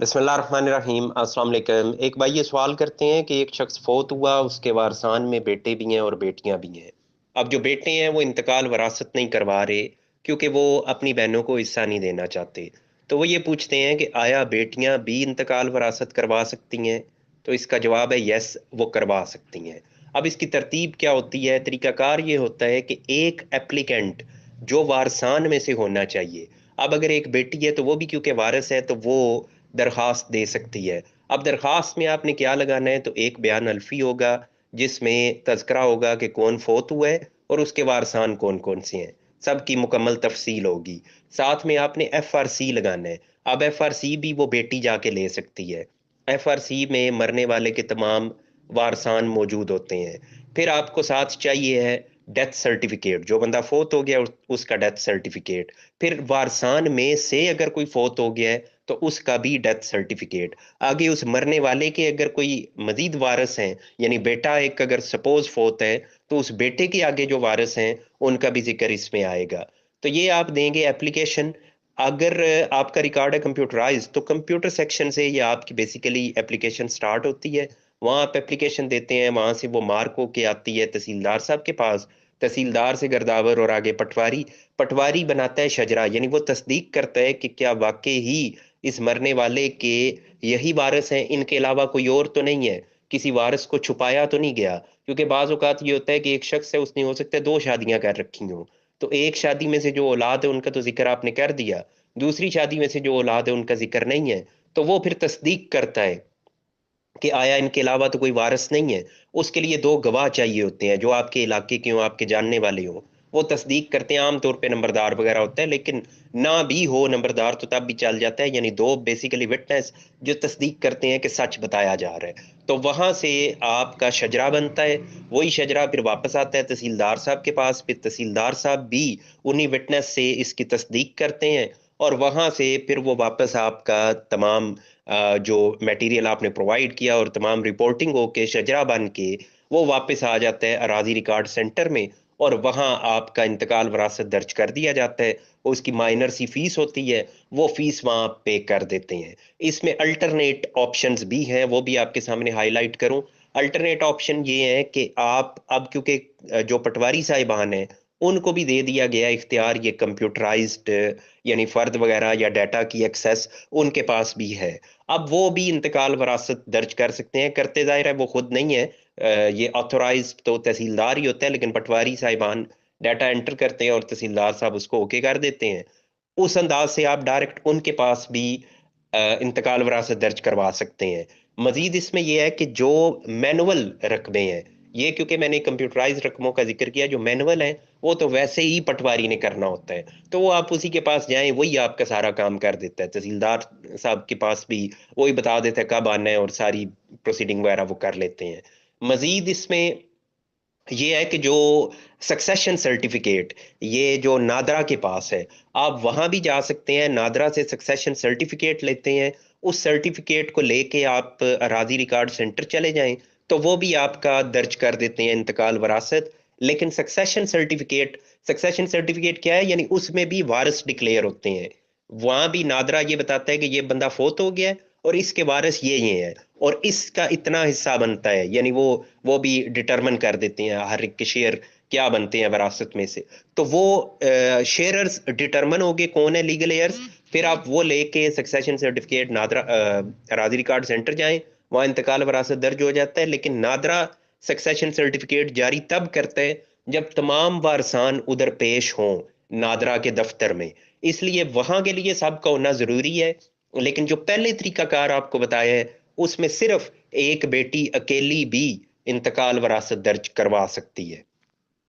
बिस्मिल्लाहिर्रहमानिर्रहीम। अस्सलाम वालेकुम। एक भाई ये सवाल करते हैं कि एक शख्स फोत हुआ, उसके वारसान में बेटे भी हैं और बेटियां भी हैं। अब जो बेटे हैं वो इंतकाल वरासत नहीं करवा रहे, क्योंकि वो अपनी बहनों को हिस्सा नहीं देना चाहते। तो वो ये पूछते हैं कि आया बेटियां भी इंतकाल वरासत करवा सकती हैं? तो इसका जवाब है यस, वो करवा सकती हैं। अब इसकी तरतीब क्या होती है? तरीकाकार ये होता है कि एक एप्लीकेंट जो वारसान में से होना चाहिए। अब अगर एक बेटी है तो वो भी क्योंकि वारिस है तो वो दरखास्त दे सकती है। अब दरखास्त में आपने क्या लगाना है? तो एक बयान अल्फी होगा जिसमें तज़किरा होगा कि कौन फोत हुआ है और उसके वारसान कौन कौन से हैं। सबकी मुकम्मल तफसील होगी। साथ में आपने एफ आर सी लगाना है। अब एफ आर सी भी वो बेटी जाके ले सकती है। एफ आर सी में मरने वाले के तमाम वारसान मौजूद होते हैं। फिर आपको साथ चाहिए है डेथ सर्टिफिकेट, जो बंदा फोत हो गया उसका डेथ सर्टिफिकेट। फिर वारसान में से अगर कोई फोत हो गया है तो उसका भी डेथ सर्टिफिकेट। आगे उस मरने वाले के अगर कोई मजीद वारिस हैं, यानी बेटा एक अगर सपोज फोत है, तो उस बेटे के आगे जो वारिस हैं उनका भी जिक्र इसमें आएगा। तो ये आप देंगे एप्लीकेशन। अगर आपका रिकॉर्ड है कंप्यूटराइज, तो कंप्यूटर सेक्शन से ये आपकी बेसिकली एप्लीकेशन स्टार्ट होती है। वहां आप एप्लीकेशन देते हैं, वहां से वो मार्क होके आती है तहसीलदार साहब के पास। तहसीलदार से गर्दावर और आगे पटवारी। पटवारी बनाता है शजरा, यानी वो तस्दीक करता है कि क्या वाकई ही इस मरने वाले के यही वारिस हैं, इनके अलावा कोई और तो नहीं है, किसी वारिस को छुपाया तो नहीं गया। क्योंकि बाज औकात ये होता है कि एक शख्स है, उसने हो सकता है दो शादियां कर रखी हों। तो एक शादी में से जो औलाद है उनका तो जिक्र आपने कर दिया, दूसरी शादी में से जो औलाद है उनका जिक्र नहीं है। तो वो फिर तस्दीक करता है कि आया इनके अलावा तो कोई वारिस नहीं है। उसके लिए दो गवाह चाहिए होते हैं जो आपके इलाके के हों, आपके जानने वाले हों। वो तस्दीक करते हैं, आमतौर पे नंबरदार वगैरह होता है, लेकिन ना भी हो नंबरदार तो तब भी चल जाता है। यानी दो बेसिकली विटनेस जो तस्दीक करते हैं कि सच बताया जा रहा है। तो वहां से आपका शजरा बनता है। वही शजरा फिर वापस आता है तहसीलदार साहब के पास। फिर तहसीलदार साहब भी उन्हीं विटनेस से इसकी तस्दीक करते हैं। और वहां से फिर वो वापस आपका तमाम जो मटेरियल आपने प्रोवाइड किया और तमाम रिपोर्टिंग होके शजरा बन के वो वापस आ जाता है अराजी रिकॉर्ड सेंटर में। और वहां आपका इंतकाल वरासत दर्ज कर दिया जाता है। उसकी माइनर सी फीस होती है, वो फीस वहां पे कर देते हैं। इसमें अल्टरनेट ऑप्शंस भी हैं, वो भी आपके सामने हाईलाइट करूं। अल्टरनेट ऑप्शन ये है कि आप अब क्योंकि जो पटवारी साहिबान हैं उनको भी दे दिया गया इख्तियार, ये कंप्यूटराइज्ड यानी फर्द वगैरह या डाटा की एक्सेस उनके पास भी है। अब वो भी इंतकाल वरासत दर्ज कर सकते हैं। करते ज़ाहिर है वो खुद नहीं है, ये ऑथोराइज तो तहसीलदार ही होता है, लेकिन पटवारी साहिबान डाटा एंटर करते हैं और तहसीलदार साहब उसको ओके कर देते हैं। उस अंदाज से आप डायरेक्ट उनके पास भी इंतकाल वरासत दर्ज करवा सकते हैं। मजीद इसमें यह है कि जो मैनुअल रकबे हैं, ये क्योंकि मैंने कंप्यूटराइज रकमों का जिक्र किया, जो मैनुअल है वो तो वैसे ही पटवारी ने करना होता है। तो वो आप उसी के पास जाएं, वही आपका सारा काम कर देता है। तहसीलदार साहब के पास भी वही बता देता है कब आना है और सारी प्रोसीडिंग वगैरह वो कर लेते हैं। मजीद इसमें ये है कि जो सक्सेशन सर्टिफिकेट, ये जो नादरा के पास है, आप वहां भी जा सकते हैं, नादरा से सक्सेशन सर्टिफिकेट लेते हैं। उस सर्टिफिकेट को लेके आप अराजी रिकॉर्ड सेंटर चले जाएं, तो वो भी आपका दर्ज कर देते हैं इंतकाल वरासत। लेकिन सक्सेशन सर्टिफिकेट क्या है? यानी उसमें भी वारिस डिक्लेयर होते हैं। वहां भी नादरा ये बताता है कि ये बंदा फोत हो गया है और इसके वारिस ये हैं और इसका इतना हिस्सा बनता है। यानी वो भी डिटरमिन कर देते हैं हर एक के शेयर क्या बनते हैं विरासत में से। तो वो शेयरर्स डिटरमिन हो गए कौन है लीगल हेयर्स। फिर आप वो लेके सक्सेशन सर्टिफिकेट नादरा अराजी रिकॉर्ड सेंटर जाएं, वहां इंतकाल वरासत दर्ज हो जाता है। लेकिन नादरा सक्सेशन सर्टिफिकेट जारी तब करता है जब तमाम वारसान उधर पेश हों नादरा के दफ्तर में। इसलिए वहां के लिए सबका होना जरूरी है। लेकिन जो पहले तरीकाकार आपको बताया है उसमें सिर्फ एक बेटी अकेली भी इंतकाल वरासत दर्ज करवा सकती है।